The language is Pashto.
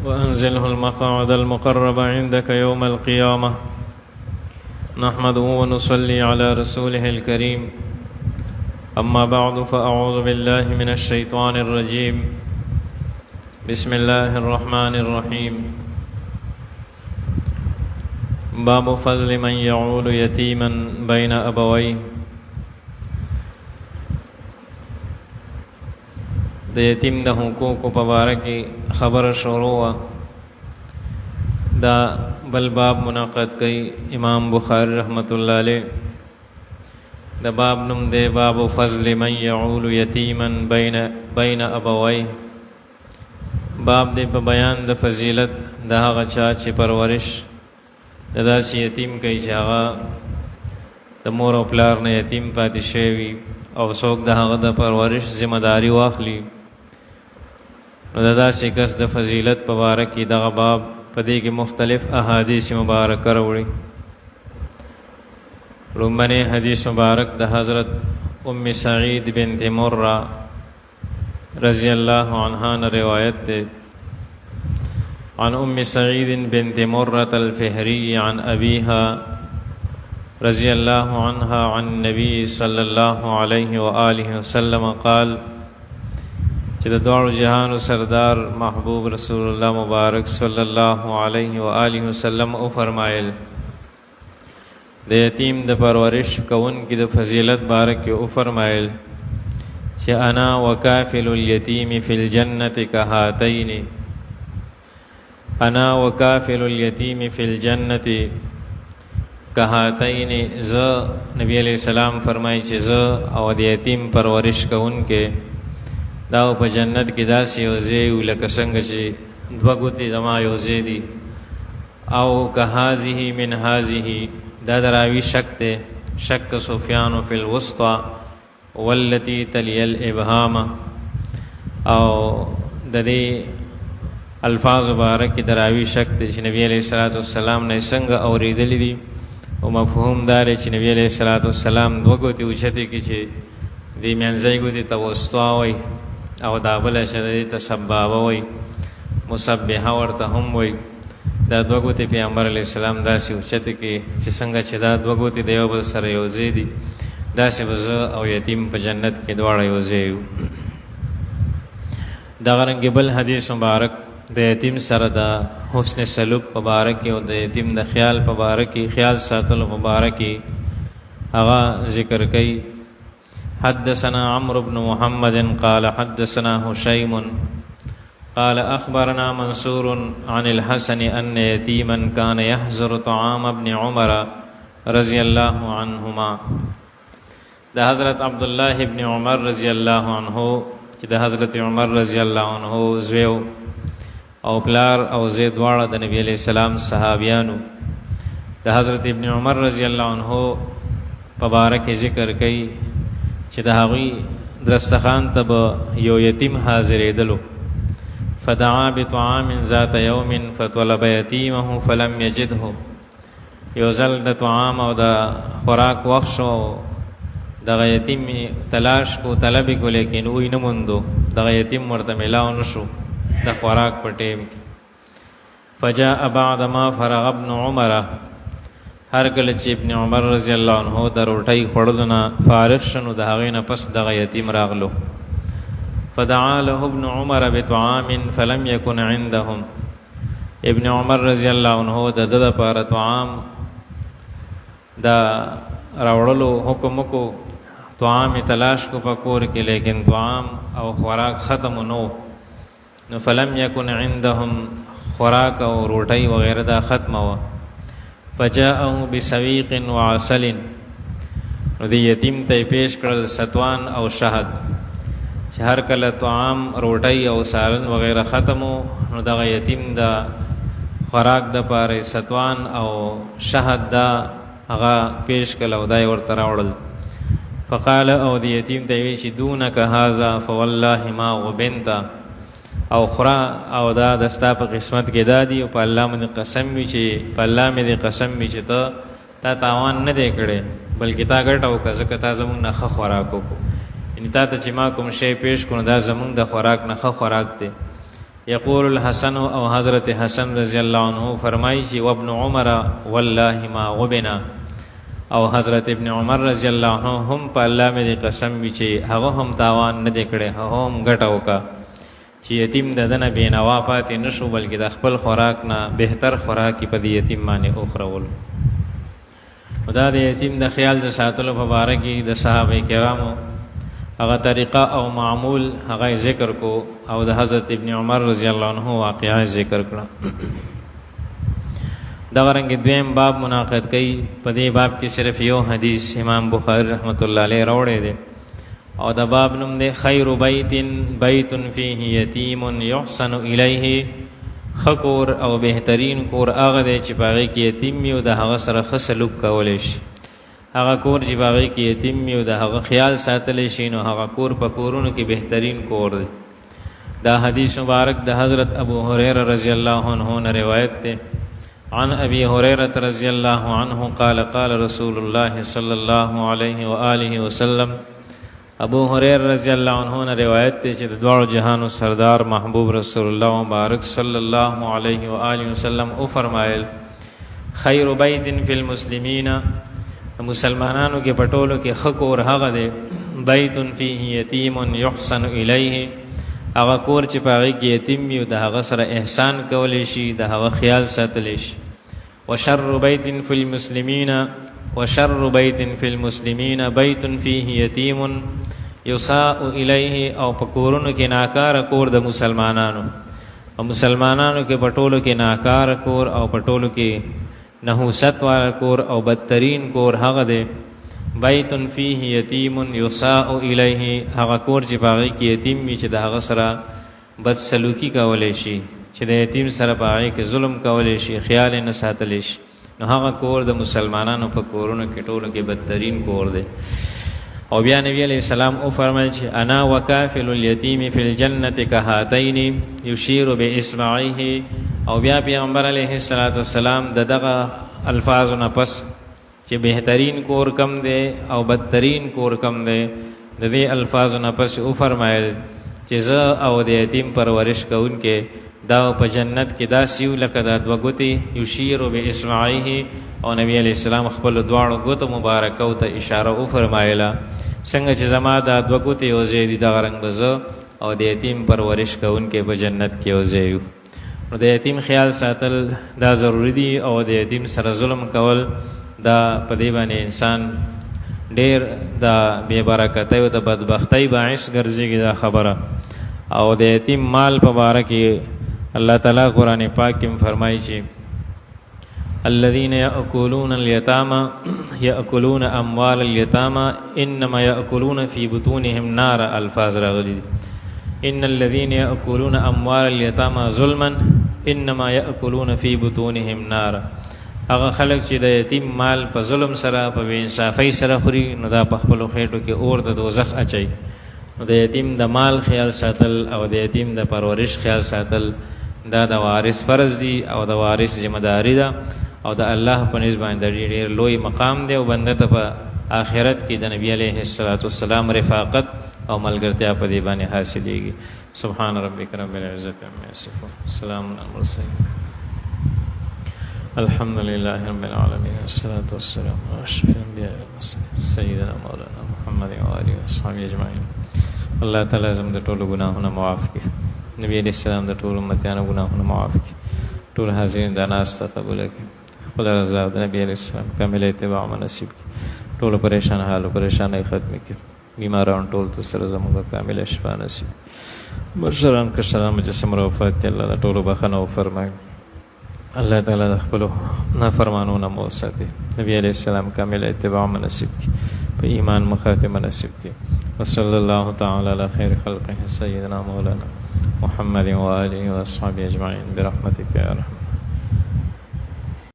وأنزله المقعد المقرب عندك يوم القيامة. نحمده ونصلي على رسوله الكريم. أما بعد فأعوذ بالله من الشيطان الرجيم. بسم الله الرحمن الرحيم. باب فضل من يعول يتيما بين أبويه. د یتیم د حقوقو په باره کې خبره شروع دا بل باب منعقد کوي امام بخاری رحمت الله علیه. د باب نوم دی باب فضل من يعول یتیما بین ابويه. باب دی په بیان د فضیلت د هغه چا چې پرورش د داسې یتیم کوي چې هغه د مور او پلار نه یتیم پاتې شوی او څوک د هغه د پرورش ذمہ داری واخلي. نو د داسې کس د فضیلت په باره کې دغه باب په دې کې مختلف احادیث مبارکه راوړي. لومړنی حدیث مبارک د حضرت ام سعید بنت مره رضی الله عنها نه روایت ده. عن ام سعید بنت مره الفهري عن ابيها رضی الله عنها عن النبي صلى الله عليه وآله وسلم قال چې د دوړو جهانو سردار محبوب رسول الله مبارک صلی الله علیه و آله وسلم او فرمایل د یتیم د پرورش کوونکي د فضیلت باره کې او فرمایل چې انا وکافل الیتیم فی الجنة کهاتین. انا وکافل الیتیم فی الجنة کهاتین. زه نبی علیہ السلام فرمایي چې زه او د یتیم پرورش کوونکي دا په جنت کې داسې یو ځای وي لکه څنګه چې دوه ګوتې زما یو ځای دي. او که هذه من هذه دا دراوي شک دی. شک سفیان فی الوسطى والتي تلی الابهام. او د دې الفاظ مبارک دراوي شک دی چې نبی علیہ الصلوۃ والسلام نه څنګه اورېدلی دي او مفهوم دار چې نبی علیہ الصلوۃ والسلام دوه ګوتې اوچتې کې چې دې منځۍ ګوتې ته وسطا وایي او دا بله چې ته سبابه وایي مسبحه ورته هم وایي. دا دوه ګوتې پیغمبر علیه السلام داسې اوچتې کې چې څنګه چې دا دوه ګوتې د یو بل سره یو ځای دي داسې به زه او یتیم په جنت کې دواړه یو ځای یو. دغه رنګې بل حدیث مبارک د یتیم سره د حسن سلوک په باره کې او د یتیم د خیال په باره کې خیال ساتلو په باره کې هغه ذکر کوي. حدثنا عمرو بن محمد قال حدثنا هشيم قال أخبرنا منصور عن الحسن أن يتيما كان يحضر طعام ابن عمر رضي الله عنهما. ده حضرت عبد الله ابن عمر رضي الله عنه چې د حضرت عمر رضی الله عنه زویو او پلار او زید دواړه د نبی علیہ السلام صحابیانو. د حضرت ابن عمر رضی الله عنه په باره کې ذکر کوي چې د هغوی درستخان ته به یو یتیم حاضرېدلو. فدعا بطعام ذات یوم فطلب یتیمه فلم یجده. یو ځل د طعام او د خوراک وخت شو دغه یتیم تلاش کو طلب کو لیکن وی نه موندو. دغه یتیم ورته میلاو نشو د خوراک په ټیم کې. فجاء بعد ما فرغ ابن عمر. هر کله چې ابن عمر رضی الله عنه د روټۍ خوړلو نه فارغ شنو د هغې نه پس دغه یتیم راغلو. فدعا له ابن عمر بطعام فلم يكن عندهم. ابن عمر رضی الله عنه د ده دپاره طعام دا راوړلو حکم وکړو. طعام تلاش کو په کور کې لیکن طعام او خوراک ختم نو. نو فلم يكن عندهم خوراک او روټۍ وغیره دا ختمه وه. فجاءه بسویق وعسل. نو دی یتیم ته پیش کړل ستوان او شهد چې هر کله طعام روټۍ او سالن وغیره ختمو نو دغه یتیم دا خوراک د پاره ستوان او شهد دا هغه پیش کړل او دای ورته راوړل. فقال او دی یتیم ته وی چې دونک هذا فوالله ما غبنت. او خورا او دا دستا په قسمت کې دادی او په الله باندې قسم وی چې په الله مې دې قسم وی چې تا تاوان نه دی کړی بلکې تا ګټه وکړه ځکه تا زمونږ نه ښه خوراک وکړو. یعنې تا ته چې ما کوم شی پیش کړو دا زمونږ د خوراک نه ښه خوراک دی. یقول الحسن او حضرت حسن رضی اللہ عنہ فرمائی چې وابن عمر والله ما غبنا، او حضرت ابن عمر رضی اللہ عنہ هم په الله مې قسم وي چې هغه هم تاوان نه دی کړی، هغه هم ګټه وکړه چې یتیم د دنه بېنوا پاتې نشو، بلکې د خپل خوراک نه بهتر خوراک په دې یتیم باندې وخورولو. دا د یتیم د خیال د ساتلو په باره کې د صحابه کرامو هغه طریقه او معمول هغه ذکر کو، او د حضرت ابن عمر رضی الله عنه واقعا ذکر کړه. دا رنګ دویم باب مناقض کوي. په دې باب کې صرف یو حدیث امام بخاری رحمت الله علیه راوړی دی، او د باب نوم دی خیر بیت فیه یتیم یحسن الیه. خکور او بهترین کور هغه دی چې باغی کې یتیم وي او د هغه سره ښه سلوک کولی شي. هغه کور چې باغی کې یتیم وي او د هغه خیال ساتلی شي، نو هغه کور په کورونو کې بهترین کور دی. دا حدیث مبارک د حضرت ابو هریره رضی الله عنه نه روایت دی. عن ابي هريره رضي الله عنه قال قال رسول الله صلى الله عليه واله وسلم. ابو هريره رضی الله عنه نے روایت تے چې د دوه جهانو سردار محبوب رسول الله مبارک صلی الله علیه و آله وسلم او فرمایل خیر بیت فی المسلمین، مسلمانانو کې پټولو کې خکور هغه دی بیت فیه یتیم یحسن الیه، هغه کور چې پاغي کې یتیم وي او د هغه سره احسان کولی شي، د هغه خیال ساتلی شي. وشر بیت فی المسلمین وشر بیت فی المسلمین بیت فیه یتیم یساء الیه، او په کورونو کې ناکاره کور د مسلمانانو، او مسلمانانو کې پټولو کې ناکاره کور او پټولو کې نحوست والا کور او بدترین کور هغه دی بیت فیه یتیم یساء الیه، هغه کور چې پاغي کې یتیم وي چې د هغه سره بد سلوکی کولی شي، چې د یتیم سره پاغي کې ظلم کولی شي، خیال نه ساتلی شي، نو هغه کور د مسلمانانو په کورونو کې ټولو کې بدترین کور دی. او بیا نبی علیہ السلام او فرمایل چې انا وکافل الیتیم فی الجنة کهاتین یشیر باصبعیه. او بیا پیغمبر علیه السلام دغه الفاظونه پس چې بهترین کور کم دی او بدترین کور کم دی، د دې الفاظونه پس او فرمایل چې زه او د یتیم پرورش کوونکې دا په جنت کې دا سیو لکه دا دوه ګوتې یشیر باصبعیه. او نبی علیہ السلام خپل دواړو ګوتو مبارکو ته اشاره او فرمایله څنګه چې زما دا دوه ګوتې یو ځای دي دغه رنګ به زه او د یتیم پرورش کوونکې په جنت کې یو ځای یو. نو د یتیم خیال ساتل دا ضروری دی، او د یتیم سره ظلم کول دا په دې باندې انسان ډیر د بې برکتۍ او د بدبختۍ باعث ګرځېږي دا خبره. او د یتیم مال په باره کې الله تعالی قرآن پاک کې فرمایي چې الذين يأكلون اليتامى يأكلون أموال اليتامى إنما يأكلون في بطونهم نار. الفاظ راغلي إن الذين يأكلون أموال اليتامى ظلما إنما يأكلون في بطونهم نار. هغه خلک چې د یتیم مال په ظلم سره په بې انصافۍ سره خوري، نو دا په خپلو خېټو کې اور د دوزخ اچوي. نو د یتیم د مال خیال ساتل او د یتیم د پرورش خیال ساتل دا د وارث فرض دی او د وارث ذمہ داری ده، او د الله په نسبت باندې ډېر لوی مقام دی، او بنده ته په آخرت کې د نبی علیه السلام رفاقت او ملګرتیا په دې باندې حاصلېږي. سبحان ربک رب العزة عما یصفون، سلام علی المرسلین، الحمد لله رب العالمین، والصلاة والسلام على أشرف الأنبیاء والمرسلین سیدنا مولانا محمد و آله و اصحابه اجمعین. الله تعالی زموږ د ټولو ګناهونه معاف کړي، نبی علیه السلام د ټولو امتیانو ګناهونه معاف کړي، ټول حاضرین دا ناسته قبوله کړي، خپل رضا د نبی علیه السلام کامل اتباع نصیب کړي، ټولو پریشان حال او پریشانۍ ختم کړي، بیماران ټول ته سره زموږ کامل شفا نصیب. مشران کشران مجسم را وفات کړي، الله ټولو بخښنه وفرمایي، الله تعالی د خپلو نافرمانونو مو وساتي، نبی علیه السلام کامل اتباع نصیب کړي، په ایمان مخاتمه نصیب کړي. وصلی الله تعالی علی خیر خلقه سیدنا مولانا محمد و آله و اصحابه اجمعین برحمتک یا رحمت.